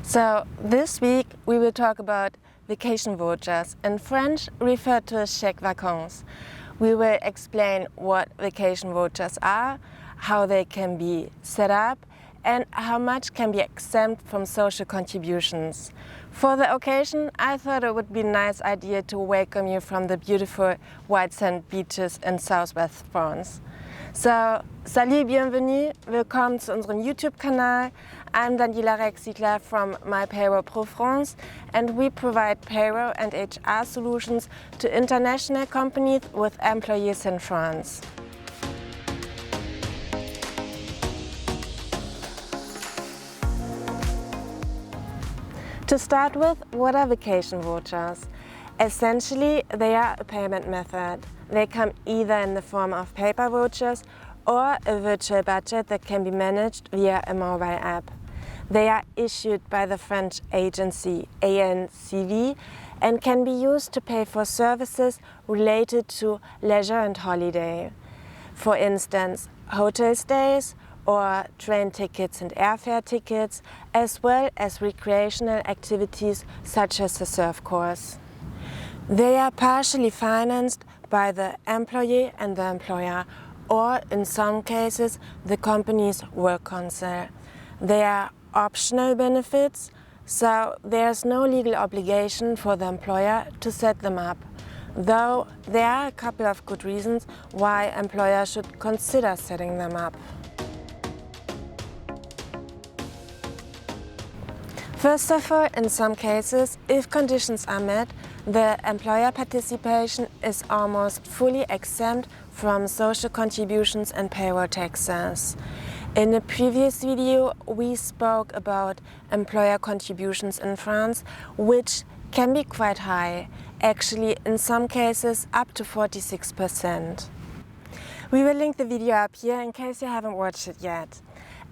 So this week we will talk about vacation vouchers, in French referred to as chèque vacances. We will explain what vacation vouchers are, how they can be set up, and how much can be exempt from social contributions. For the occasion, I thought it would be a nice idea to welcome you from the beautiful white sand beaches in southwest France. So, salut, bienvenue, willkommen zu unserem YouTube-Kanal. I'm Daniela Recksiedler from Payroll Pro France, and we provide payroll and HR solutions to international companies with employees in France. To start with, what are vacation vouchers? Essentially, they are a payment method. They come either in the form of paper vouchers or a virtual budget that can be managed via a mobile app. They are issued by the French agency ANCV and can be used to pay for services related to leisure and holiday. For instance, hotel stays or train tickets and airfare tickets, as well as recreational activities such as a surf course. They are partially financed by the employee and the employer, or in some cases, the company's work council. They are optional benefits, so there's no legal obligation for the employer to set them up, though there are a couple of good reasons why employers should consider setting them up. First of all, in some cases, if conditions are met, the employer participation is almost fully exempt from social contributions and payroll taxes. In a previous video, we spoke about employer contributions in France, which can be quite high, actually in some cases up to 46%. We will link the video up here in case you haven't watched it yet.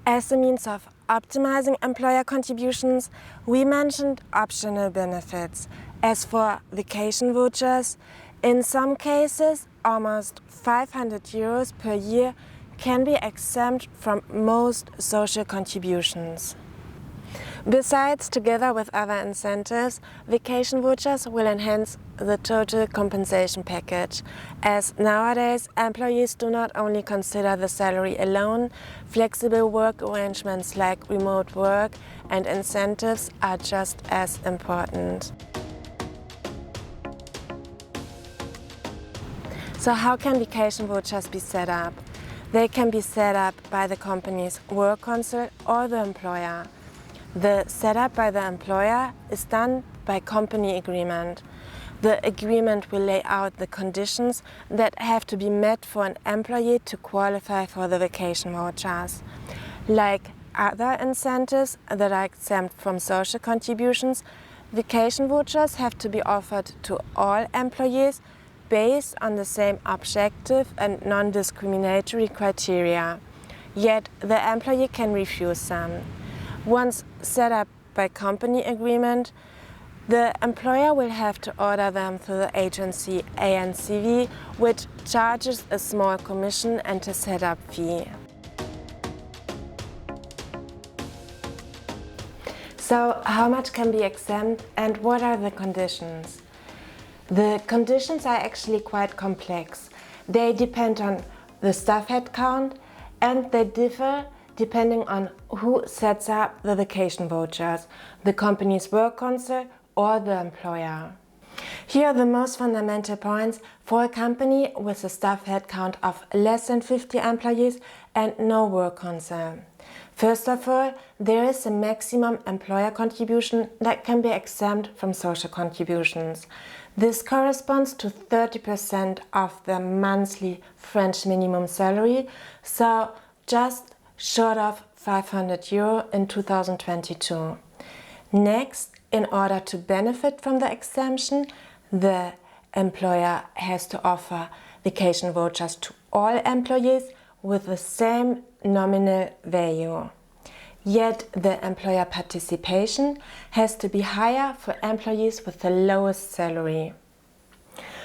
As a means of optimizing employer contributions, we mentioned optional benefits. As for vacation vouchers, in some cases, almost 500 euros per year can be exempt from most social contributions. Besides, together with other incentives, vacation vouchers will enhance the total compensation package, as nowadays employees do not only consider the salary alone, flexible work arrangements like remote work and incentives are just as important. So how can vacation vouchers be set up? They can be set up by the company's work council or the employer. The setup by the employer is done by company agreement. The agreement will lay out the conditions that have to be met for an employee to qualify for the vacation vouchers. Like other incentives that are exempt from social contributions, vacation vouchers have to be offered to all employees based on the same objective and non-discriminatory criteria. Yet the employee can refuse them. Once set up by company agreement, the employer will have to order them through the agency ANCV, which charges a small commission and a setup fee. So, how much can be exempt and what are the conditions? The conditions are actually quite complex. They depend on the staff headcount and they differ depending on who sets up the vacation vouchers, the company's work council or the employer. Here are the most fundamental points for a company with a staff headcount of less than 50 employees and no work council. First of all, there is a maximum employer contribution that can be exempt from social contributions. This corresponds to 30% of the monthly French minimum salary, so just short of 500 euro in 2022. Next, in order to benefit from the exemption, the employer has to offer vacation vouchers to all employees with the same nominal value. Yet the employer participation has to be higher for employees with the lowest salary.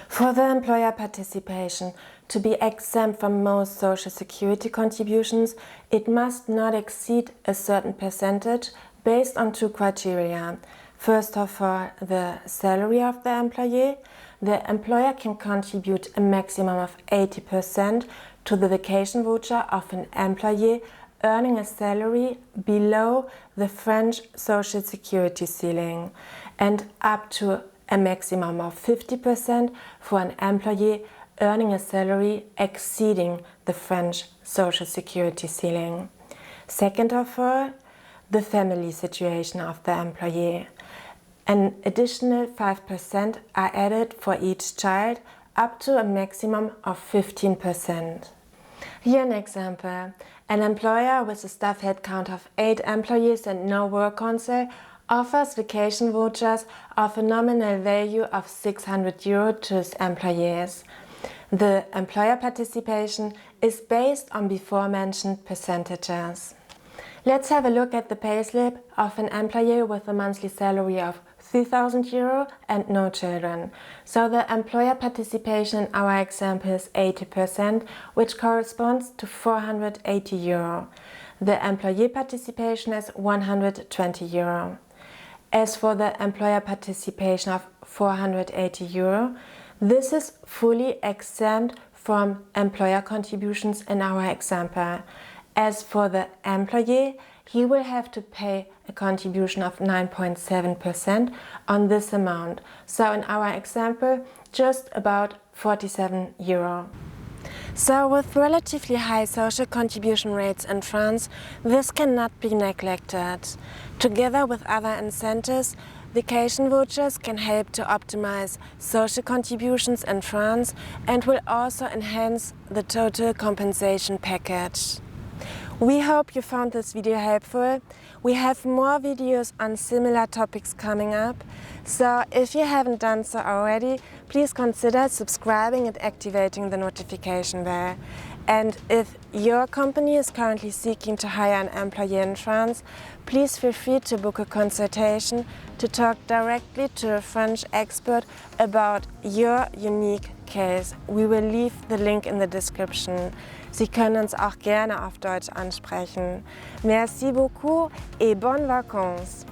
For the employer participation to be exempt from most social security contributions, it must not exceed a certain percentage based on two criteria. First of all, the salary of the employee. The employer can contribute a maximum of 80% to the vacation voucher of an employee earning a salary below the French Social Security ceiling, and up to a maximum of 50% for an employee earning a salary exceeding the French Social Security ceiling. Second of all, the family situation of the employee. An additional 5% are added for each child, up to a maximum of 15%. Here an example. An employer with a staff headcount of 8 employees and no work council offers vacation vouchers of a nominal value of €600 to his employees. The employer participation is based on before-mentioned percentages. Let's have a look at the payslip of an employee with a monthly salary of €3,000 and no children. So the employer participation in our example is 80%, which corresponds to €480. The employee participation is €120. As for the employer participation of €480, this is fully exempt from employer contributions in our example. As for the employee, he will have to pay a contribution of 9.7% on this amount. So in our example, just about €47. So with relatively high social contribution rates in France, this cannot be neglected. Together with other incentives, vacation vouchers can help to optimize social contributions in France and will also enhance the total compensation package. We hope you found this video helpful. We have more videos on similar topics coming up, so if you haven't done so already, please consider subscribing and activating the notification bell. And if your company is currently seeking to hire an employee in France, please feel free to book a consultation to talk directly to a French expert about your unique case. We will leave the link in the description. Sie können uns auch gerne auf Deutsch ansprechen. Merci beaucoup et bonnes vacances!